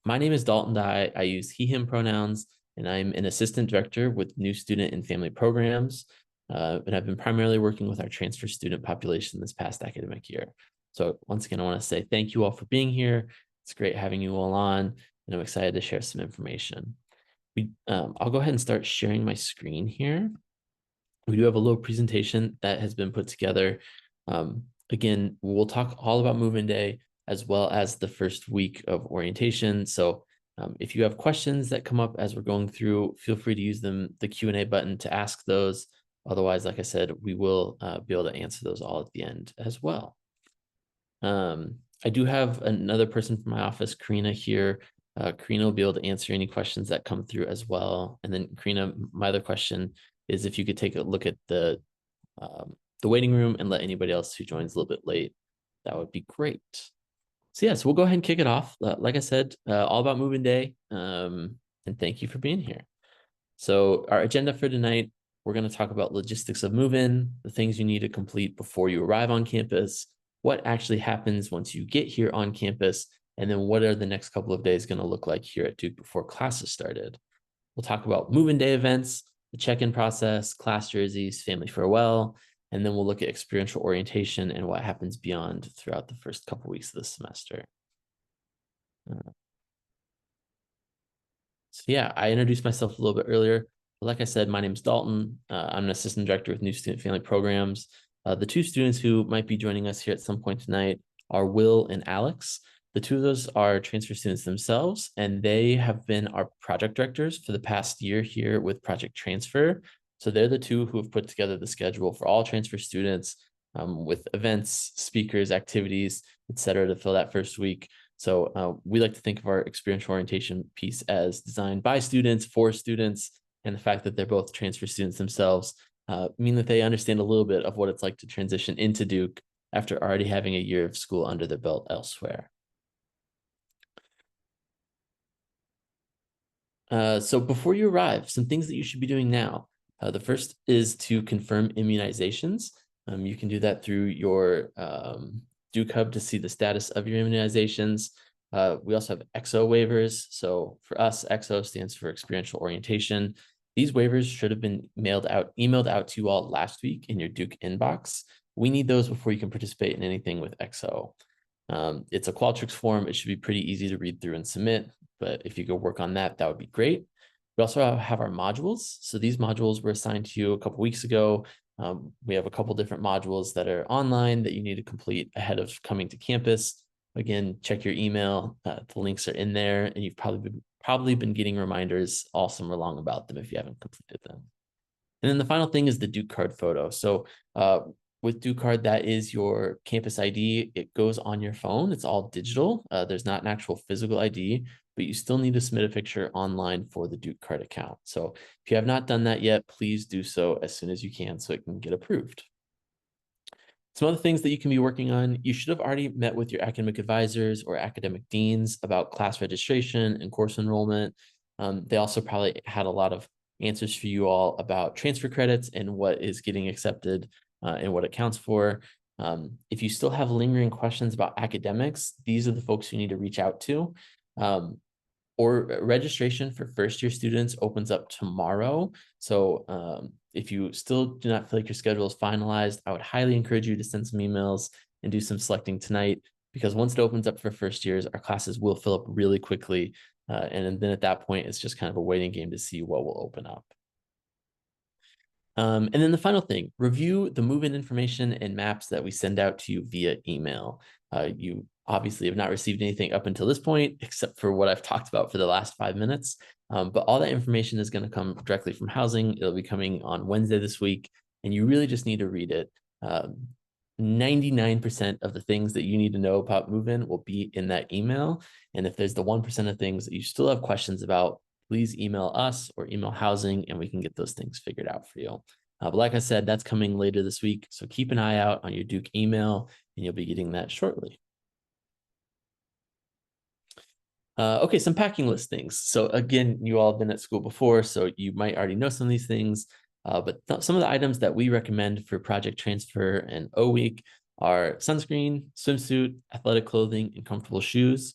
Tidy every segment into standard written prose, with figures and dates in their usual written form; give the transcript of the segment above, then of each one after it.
My name is Dalton Dye. I use he, him pronouns, and I'm an assistant director with new student and family programs. And I've been primarily working with our transfer student population this past academic year. So once again, I want to say thank you all for being here. It's great having you all on, and I'm excited to share some information. I'll go ahead and start sharing my screen here. We do have a little presentation that has been put together. Again, we'll talk all about move-in day as well as the first week of orientation. So if you have questions that come up as we're going through, feel free to use the Q&A button to ask those. Otherwise, like I said, we will be able to answer those all at the end as well. I do have another person from my office, Karina, here. Karina will be able to answer any questions that come through as well. And then Karina, my other question is if you could take a look at the waiting room and let anybody else who joins a little bit late, that would be great. So yeah, so we'll go ahead and kick it off. Like I said, all about move-in day. And thank you for being here. So our agenda for tonight, we're going to talk about logistics of move-in, the things you need to complete before you arrive on campus, what actually happens once you get here on campus, and then what are the next couple of days going to look like here at Duke before classes started. We'll talk about move-in day events, the check-in process, class jerseys, family farewell, and then we'll look at experiential orientation and what happens beyond throughout the first couple weeks of the semester. So yeah, I introduced myself a little bit earlier. But like I said, my name is Dalton. I'm an assistant director with new student family programs. The two students who might be joining us here at some point tonight are Will and Alex. The two of those are transfer students themselves, and they have been our project directors for the past year here with Project Transfer. So they're the two who have put together the schedule for all transfer students with events, speakers, activities, etc., to fill that first week. So we like to think of our experiential orientation piece as designed by students for students, and the fact that they're both transfer students themselves mean that they understand a little bit of what it's like to transition into Duke after already having a year of school under their belt elsewhere. So before you arrive, some things that you should be doing now. The first is to confirm immunizations. You can do that through your Duke Hub to see the status of your immunizations. We also have EXO waivers. So for us, EXO stands for experiential orientation. These waivers should have been emailed out to you all last week in your Duke inbox. We need those before you can participate in anything with EXO. It's a Qualtrics form. It should be pretty easy to read through and submit, but if you go work on that, that would be great. We also have our modules. So these modules were assigned to you a couple weeks ago. We have a couple different modules that are online that you need to complete ahead of coming to campus. Again, check your email. The links are in there, and you've probably been getting reminders all summer long about them if you haven't completed them. And then the final thing is the Duke card photo. So with Duke Card, that is your campus ID. It goes on your phone. It's all digital. There's not an actual physical ID, but you still need to submit a picture online for the Duke Card account. So if you have not done that yet, please do so as soon as you can so it can get approved. Some other things that you can be working on, you should have already met with your academic advisors or academic deans about class registration and course enrollment. They also probably had a lot of answers for you all about transfer credits and what is getting accepted and what it counts for. If you still have lingering questions about academics, these are the folks you need to reach out to. Or registration for first-year students opens up tomorrow. So if you still do not feel like your schedule is finalized, I would highly encourage you to send some emails and do some selecting tonight, because once it opens up for first years, our classes will fill up really quickly. And then at that point, it's just kind of a waiting game to see what will open up. And then the final thing, review the move-in information and maps that we send out to you via email. You obviously have not received anything up until this point, except for what I've talked about for the last 5 minutes. But all that information is going to come directly from housing. It'll be coming on Wednesday this week, and you really just need to read it. 99% of the things that you need to know about move-in will be in that email. And if there's the 1% of things that you still have questions about, please email us or email housing and we can get those things figured out for you. But like I said, that's coming later this week. So keep an eye out on your Duke email and you'll be getting that shortly. Okay, some packing list things. So again, you all have been at school before, so you might already know some of these things. But some of the items that we recommend for Project Transfer and O Week are sunscreen, swimsuit, athletic clothing, and comfortable shoes.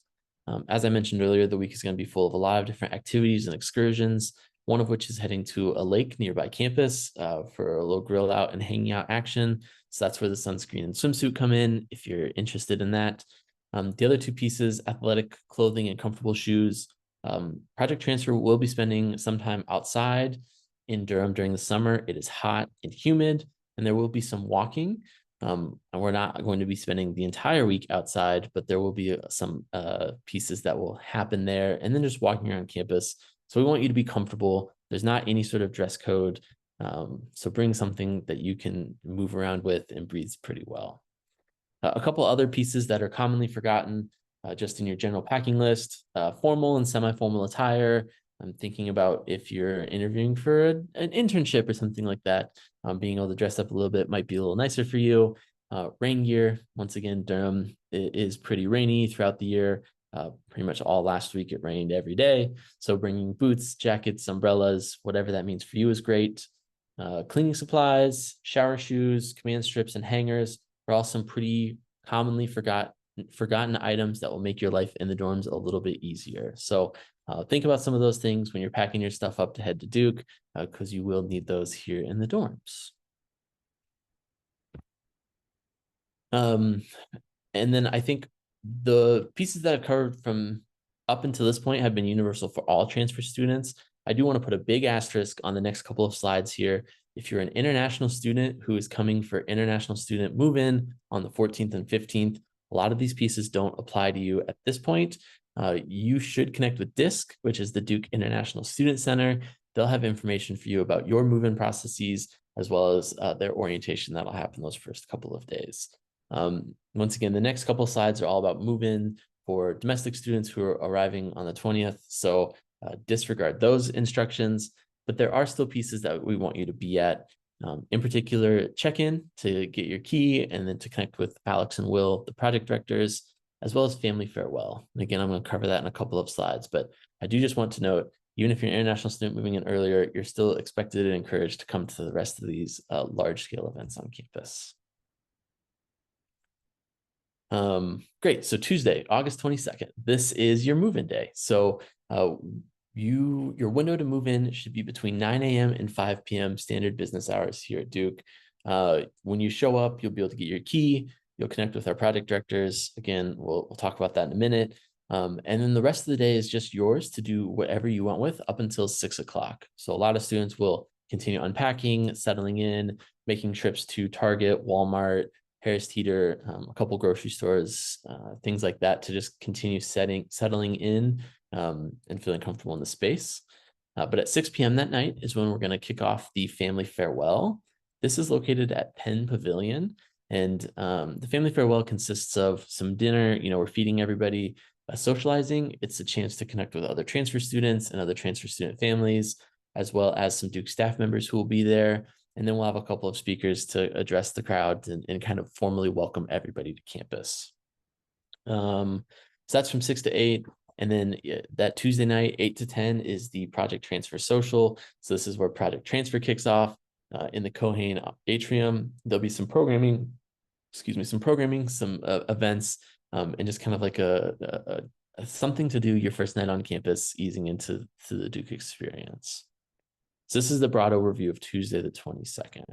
As I mentioned earlier, the week is going to be full of a lot of different activities and excursions, one of which is heading to a lake nearby campus for a little grill out and hanging out action. So that's where the sunscreen and swimsuit come in if you're interested in that. The other two pieces, athletic clothing and comfortable shoes. Project Transfer will be spending some time outside in Durham during the summer. It is hot and humid, and there will be some walking. And we're not going to be spending the entire week outside, but there will be some pieces that will happen there, and then just walking around campus. So we want you to be comfortable. There's not any sort of dress code. So bring something that you can move around with and breathes pretty well. A couple other pieces that are commonly forgotten just in your general packing list, formal and semi-formal attire. I'm thinking about if you're interviewing for an internship or something like that, being able to dress up a little bit might be a little nicer for you. Rain gear, once again, Durham is pretty rainy throughout the year. Pretty much all last week it rained every day. So bringing boots, jackets, umbrellas, whatever that means for you is great. Cleaning supplies, shower shoes, command strips, and hangers are all some pretty commonly forgotten items that will make your life in the dorms a little bit easier. So think about some of those things when you're packing your stuff up to head to Duke, because you will need those here in the dorms. And then I think the pieces that I've covered from up until this point have been universal for all transfer students. I do want to put a big asterisk on the next couple of slides here. If you're an international student who is coming for international student move-in on the 14th and 15th, a lot of these pieces don't apply to you at this point. You should connect with DISC, which is the Duke International Student Center. They'll have information for you about your move-in processes, as well as their orientation that'll happen those first couple of days. Once again, the next couple of slides are all about move-in for domestic students who are arriving on the 20th. So disregard those instructions, but there are still pieces that we want you to be at. In particular, check in to get your key and then to connect with Alex and Will, the project directors, as well as family farewell. And again, I'm going to cover that in a couple of slides, but I do just want to note, even if you're an international student moving in earlier, you're still expected and encouraged to come to the rest of these large-scale events on campus. Great. So Tuesday, August 22nd, this is your move-in day. So your window to move in should be between 9 a.m. and 5 p.m. standard business hours here at Duke. When you show up, you'll be able to get your key. You'll connect with our project directors. Again, we'll talk about that in a minute. And then the rest of the day is just yours to do whatever you want with up until 6 o'clock. So a lot of students will continue unpacking, settling in, making trips to Target, Walmart, Harris Teeter, a couple grocery stores, things like that, to just continue settling in and feeling comfortable in the space. But at 6 p.m. that night is when we're going to kick off the family farewell. This is located at Penn Pavilion, and the family farewell consists of some dinner. We're feeding everybody, socializing. It's a chance to connect with other transfer students and other transfer student families, as well as some Duke staff members who will be there. And then we'll have a couple of speakers to address the crowd and kind of formally welcome everybody to campus. So that's from 6 to 8. And then that Tuesday night, 8 to 10, is the Project Transfer Social. So this is where Project Transfer kicks off in the Cohane Atrium. There'll be some programming, some events, and just kind of like a something to do your first night on campus, easing into the Duke experience. So this is the broad overview of Tuesday, the 22nd.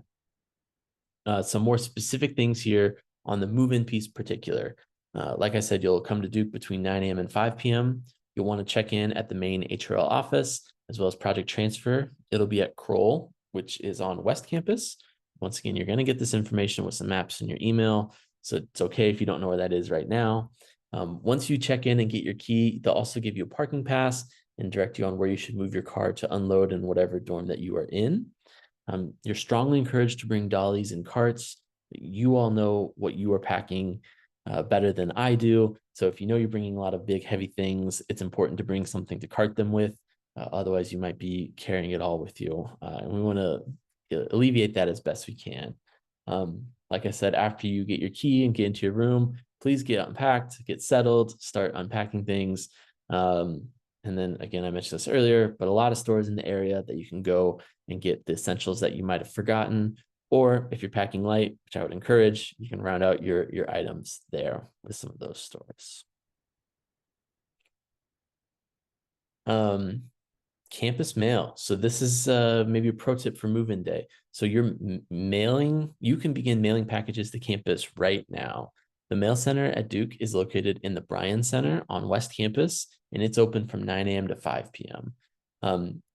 Some more specific things here on the move-in piece particular. Like I said, you'll come to Duke between 9 a.m. and 5 p.m. You'll want to check in at the main HRL office, as well as Project Transfer. It'll be at Kroll, which is on West Campus. Once again, you're going to get this information with some maps in your email, so it's okay if you don't know where that is right now. Once you check in and get your key, they'll also give you a parking pass and direct you on where you should move your car to unload in whatever dorm that you are in. You're strongly encouraged to bring dollies and carts. You all know what you are packing better than I do. So if you know you're bringing a lot of big, heavy things, it's important to bring something to cart them with. Otherwise, you might be carrying it all with you. And we want to alleviate that as best we can. Like I said, after you get your key and get into your room, please get unpacked, get settled, start unpacking things. And then again, I mentioned this earlier, but a lot of stores in the area that you can go and get the essentials that you might have forgotten. Or if you're packing light, which I would encourage, you can round out your items there with some of those stores. Um, Campus mail. So this is maybe a pro tip for move-in day. So you're mailing, you can begin mailing packages to campus right now. The mail center at Duke is located in the Bryan Center on West Campus, and it's open from 9 a.m. to 5 p.m.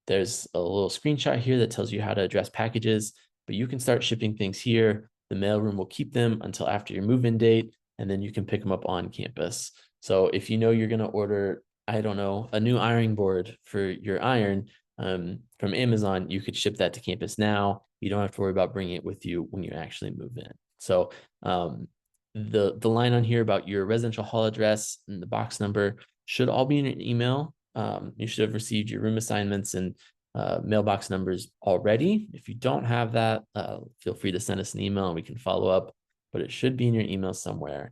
There's a little screenshot here that tells you how to address packages, but you can start shipping things here. The mailroom will keep them until after your move-in date, and then you can pick them up on campus. So if you know you're going to order, I don't know, a new ironing board for your iron from Amazon, you could ship that to campus now. You don't have to worry about bringing it with you when you actually move in. So the line on here about your residential hall address and the box number should all be in your email. You should have received your room assignments and mailbox numbers already. If you don't have that, feel free to send us an email and we can follow up, but it should be in your email somewhere.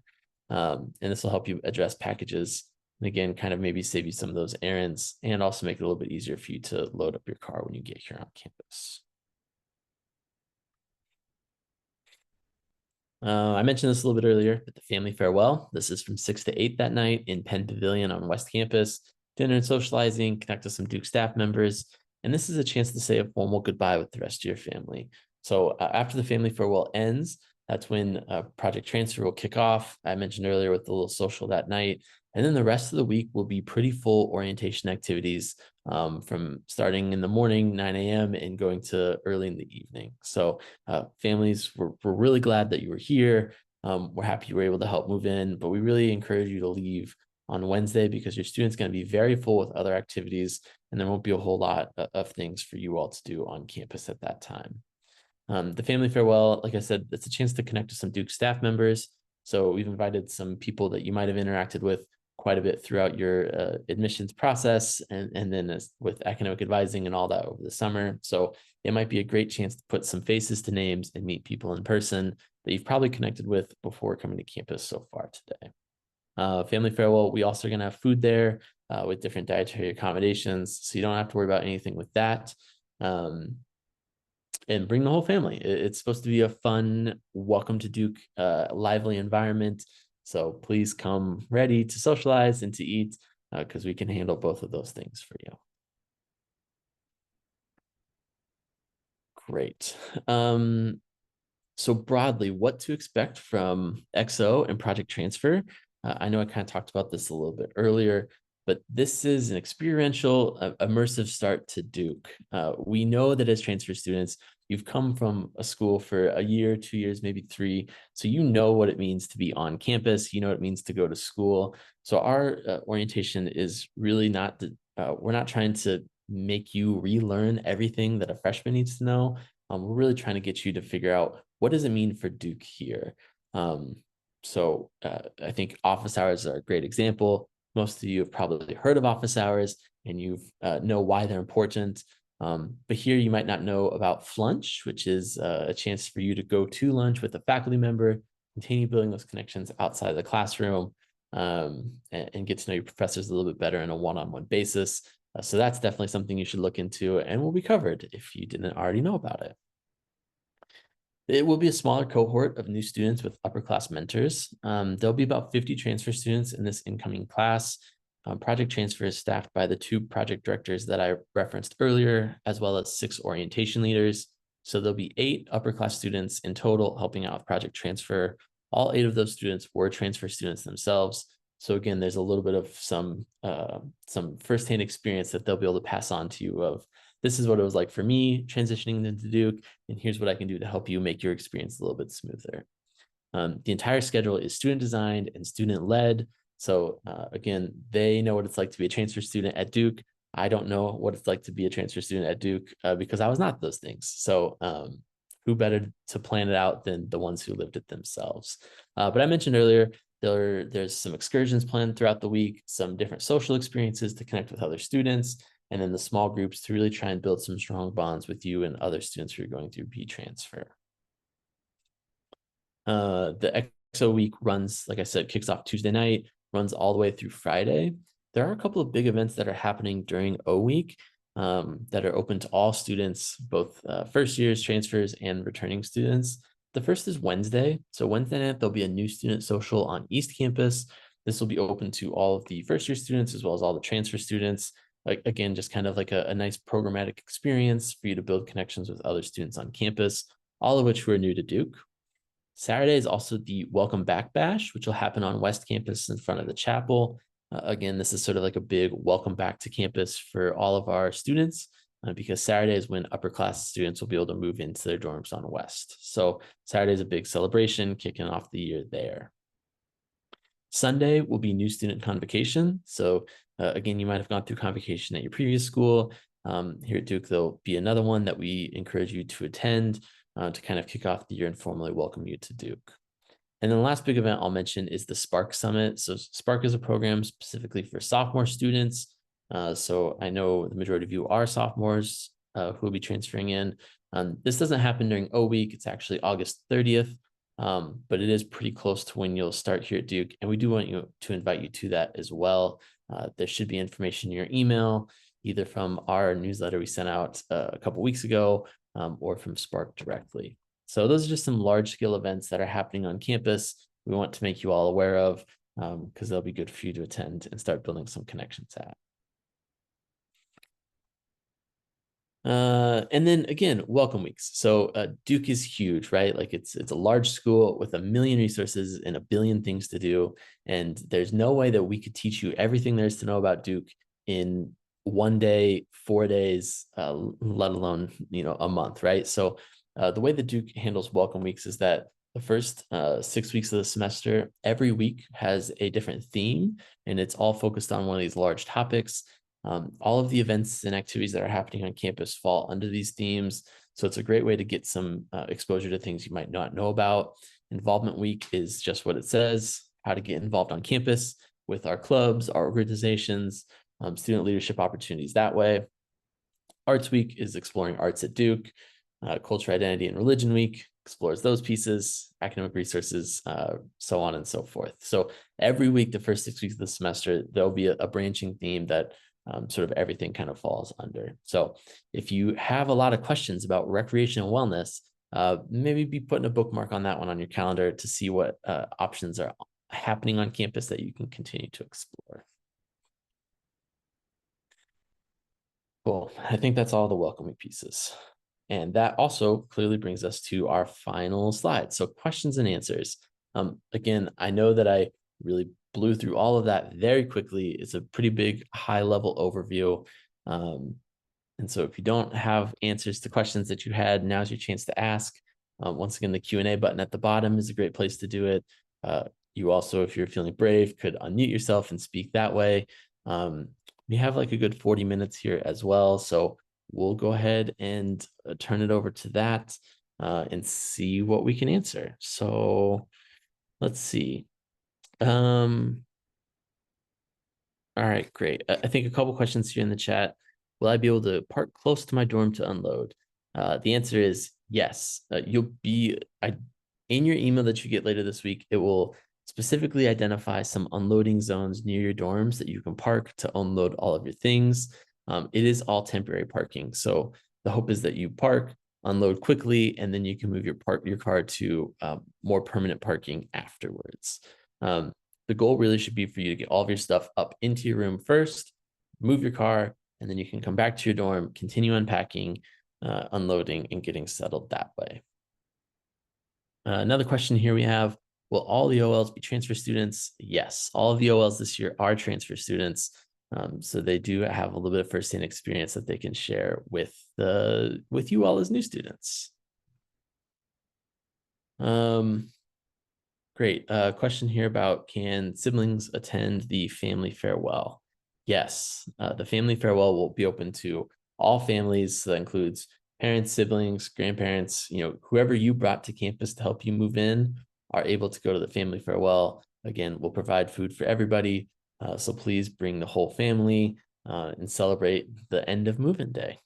And this will help you address packages. And again, kind of maybe save you some of those errands and also make it a little bit easier for you to load up your car when you get here on campus. I mentioned this a little bit earlier, but the family farewell. This is from 6 to 8 that night in Penn Pavilion on West Campus. Dinner and socializing, connect with some Duke staff members. And this is a chance to say a formal goodbye with the rest of your family. So after the family farewell ends, that's when Project Transfer will kick off. I mentioned earlier with the little social that night. And then the rest of the week will be pretty full orientation activities from starting in the morning, 9 a.m. and going to early in the evening. So families, we're really glad that you were here. We're happy you were able to help move in, but we really encourage you to leave on Wednesday because your student's going to be very full with other activities, and there won't be a whole lot of things for you all to do on campus at that time. The family farewell, like I said, it's a chance to connect with some Duke staff members. So we've invited some people that you might have interacted with quite a bit throughout your admissions process and then with academic advising and all that over the summer. So it might be a great chance to put some faces to names and meet people in person that you've probably connected with before coming to campus so far today. Family farewell, we also are going to have food there with different dietary accommodations. So you don't have to worry about anything with that. And bring the whole family. It's supposed to be a fun, welcome to Duke, lively environment. So please come ready to socialize and to eat because we can handle both of those things for you. Great. So broadly, what to expect from XO and Project Transfer? I know I kind of talked about this a little bit earlier, but this is an experiential, immersive start to Duke. We know that as transfer students, you've come from a school for a year, 2 years, maybe 3. So you know what it means to be on campus. You know what it means to go to school. So our orientation is really not, we're not trying to make you relearn everything that a freshman needs to know. We're really trying to get you to figure out what does it mean for Duke here. So I think office hours are a great example. Most of you have probably heard of office hours and you know why they're important. But here you might not know about flunch, which is a chance for you to go to lunch with a faculty member, continue building those connections outside of the classroom, and get to know your professors a little bit better on a one-on-one basis. So that's definitely something you should look into and will be covered if you didn't already know about it. It will be a smaller cohort of new students with upper class mentors. There'll be about 50 transfer students in this incoming class. Project Transfer is staffed by the 2 project directors that I referenced earlier, as well as 6 orientation leaders. So there'll be 8 upper class students in total helping out with Project Transfer. All 8 of those students were transfer students themselves. So again, there's a little bit of some firsthand experience that they'll be able to pass on to you of this is what it was like for me transitioning into Duke, and here's what I can do to help you make your experience a little bit smoother. The entire schedule is student designed and student led. So again, they know what it's like to be a transfer student at Duke. I don't know what it's like to be a transfer student at Duke because I was not those things. So who better to plan it out than the ones who lived it themselves? But I mentioned earlier, there's some excursions planned throughout the week, some different social experiences to connect with other students, and then the small groups to really try and build some strong bonds with you and other students who are going through B-transfer. The XO week runs, like I said, kicks off Tuesday night, runs all the way through Friday. There are a couple of big events that are happening during O week that are open to all students, both first years, transfers, and returning students. The first is Wednesday. So Wednesday night, there'll be a new student social on East Campus. This will be open to all of the first year students as well as all the transfer students. again, just kind of like a nice programmatic experience for you to build connections with other students on campus, all of which who are new to Duke. Saturday is also the Welcome Back Bash, which will happen on West Campus in front of the chapel. Again, this is sort of like a big welcome back to campus for all of our students, because Saturday is when upper class students will be able to move into their dorms on West. So Saturday is a big celebration, kicking off the year there. Sunday will be new student convocation. So again, you might have gone through convocation at your previous school. Here at Duke, there'll be another one that we encourage you to attend to kind of kick off the year and formally welcome you to Duke. And then the last big event I'll mention is the Spark Summit. So Spark is a program specifically for sophomore students. So I know the majority of you are sophomores who will be transferring in. This doesn't happen during O week. It's actually August 30th, but it is pretty close to when you'll start here at Duke. And we do want you to invite you to that as well. There should be information in your email, either from our newsletter we sent out a couple weeks ago or from Spark directly. So those are just some large scale events that are happening on campus we want to make you all aware of, because they'll be good for you to attend and start building some connections at. And then again, welcome weeks. So Duke is huge, right? Like it's a large school with a million resources and a billion things to do. And there's no way that we could teach you everything there is to know about Duke in one day, 4 days, let alone, a month, right? So the way that Duke handles welcome weeks is that the first 6 weeks of the semester, every week has a different theme, and it's all focused on one of these large topics. All of the events and activities that are happening on campus fall under these themes. So it's a great way to get some exposure to things you might not know about. Involvement Week is just what it says, how to get involved on campus with our clubs, our organizations, student leadership opportunities that way. Arts Week is exploring arts at Duke. Culture, Identity, and Religion Week explores those pieces, academic resources, so on and so forth. So every week, the first 6 weeks of the semester, there'll be a branching theme that sort of everything kind of falls under. So if you have a lot of questions about recreation and wellness, maybe be putting a bookmark on that one on your calendar to see what options are happening on campus that you can continue to explore. Cool. I think that's all the welcoming pieces. And that also clearly brings us to our final slide. So questions and answers. Again, I know that I really blew through all of that very quickly. It's a pretty big high level overview. And so if you don't have answers to questions that you had, now's your chance to ask. Once again, the Q&A button at the bottom is a great place to do it. You also, if you're feeling brave, could unmute yourself and speak that way. We have like a good 40 minutes here as well. So we'll go ahead and turn it over to that and see what we can answer. So let's see. All right, great. I think a couple questions here in the chat. Will I be able to park close to my dorm to unload? The answer is yes. You'll be in your email that you get later this week. It will specifically identify some unloading zones near your dorms that you can park to unload all of your things. It is all temporary parking. So the hope is that you park, unload quickly, and then you can move your car to more permanent parking afterwards. The goal really should be for you to get all of your stuff up into your room first, move your car, and then you can come back to your dorm, continue unpacking, unloading, and getting settled that way. Another question here we have, will all the OLs be transfer students? Yes, all of the OLs this year are transfer students. So they do have a little bit of firsthand experience that they can share with you all as new students. Great. Question here about, can siblings attend the family farewell? Yes, the family farewell will be open to all families. So that includes parents, siblings, grandparents, whoever you brought to campus to help you move in are able to go to the family farewell. Again, we'll provide food for everybody. So please bring the whole family and celebrate the end of move-in day.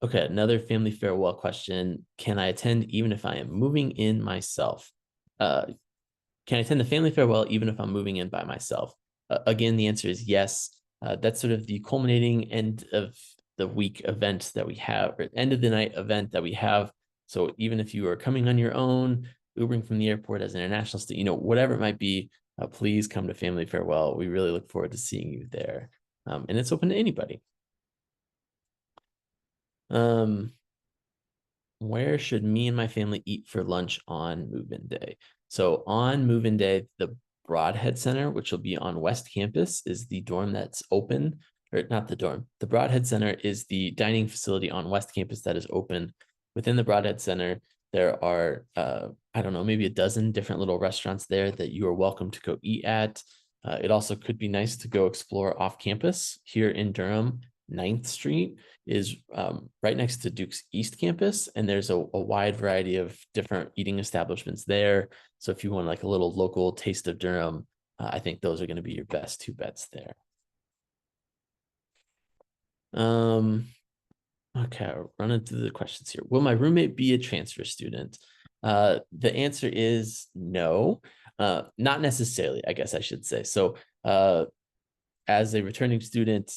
Okay, another family farewell question. Can I attend even if I am moving in myself? Can I attend the family farewell even if I'm moving in by myself? Again, the answer is yes. That's sort of the culminating end of the week event that we have, or end of the night event that we have. So even if you are coming on your own, Ubering from the airport as an international student, whatever it might be, please come to Family Farewell. We really look forward to seeing you there. And it's open to anybody. Where should me and my family eat for lunch on move-in day? So on move-in day, the Broadhead Center, which will be on West Campus, is the dorm that's open, or not the dorm. The Broadhead Center is the dining facility on West Campus that is open. Within the Broadhead Center, there are, I don't know, maybe a dozen different little restaurants there that you are welcome to go eat at. It also could be nice to go explore off campus here in Durham. 9th Street is right next to Duke's East Campus, and there's a wide variety of different eating establishments there. So if you want like a little local taste of Durham, I think those are going to be your best two bets there. Okay, running through the questions here. Will my roommate be a transfer student? The answer is no, not necessarily, I guess I should say. So as a returning student,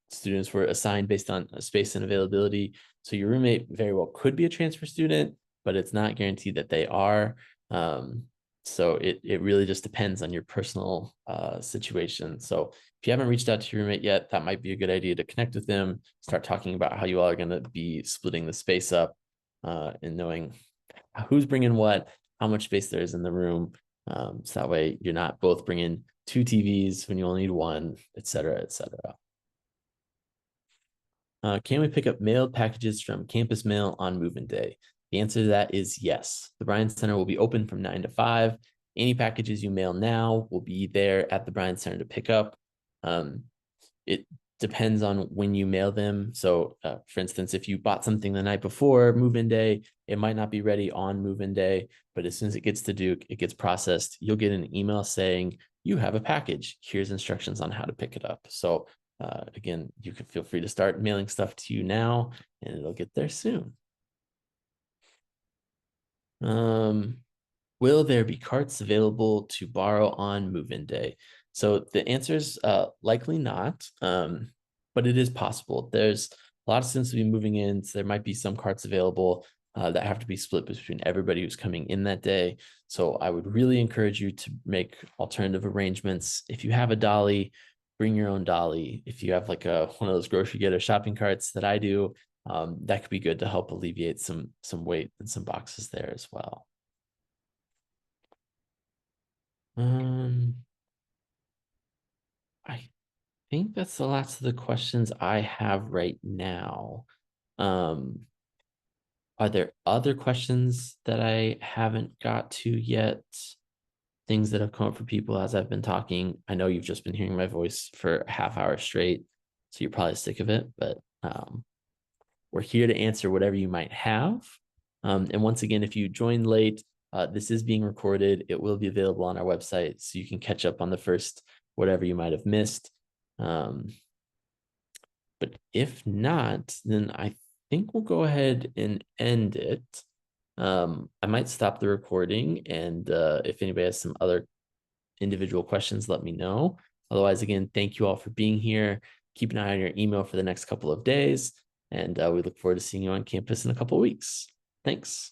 students were assigned based on space and availability. So your roommate very well could be a transfer student, but it's not guaranteed that they are. So it really just depends on your personal situation. So if you haven't reached out to your roommate yet, that might be a good idea to connect with them, start talking about how you all are going to be splitting the space up, and knowing who's bringing what, how much space there is in the room. So that way you're not both bringing 2 TVs when you only need one, et cetera, et cetera. Can we pick up mailed packages from campus mail on move-in day? The answer to that is yes. The Bryan Center will be open from 9 to 5. Any packages you mail now will be there at the Bryan Center to pick up. It depends on when you mail them. So for instance, if you bought something the night before move-in day, it might not be ready on move-in day, but as soon as it gets to Duke, it gets processed. You'll get an email saying, you have a package. Here's instructions on how to pick it up. So again, you can feel free to start mailing stuff to you now, and it'll get there soon. Will there be carts available to borrow on move-in day? So the answer is likely not, but it is possible. There's a lot of students will be moving in, so there might be some carts available that have to be split between everybody who's coming in that day. So I would really encourage you to make alternative arrangements. If you have a dolly, bring your own dolly. If you have like one of those grocery getter shopping carts that I do, that could be good to help alleviate some weight and some boxes there as well. I think that's the last of the questions I have right now. Are there other questions that I haven't got to yet? Things that have come up for people as I've been talking. I know you've just been hearing my voice for a half hour straight, so you're probably sick of it, but we're here to answer whatever you might have. And once again, if you joined late, this is being recorded. It will be available on our website, so you can catch up on the first whatever you might have missed. But if not, then I think we'll go ahead and end it. I might stop the recording, and if anybody has some other individual questions, let me know. Otherwise, again, thank you all for being here. Keep an eye on your email for the next couple of days, and we look forward to seeing you on campus in a couple of weeks. Thanks.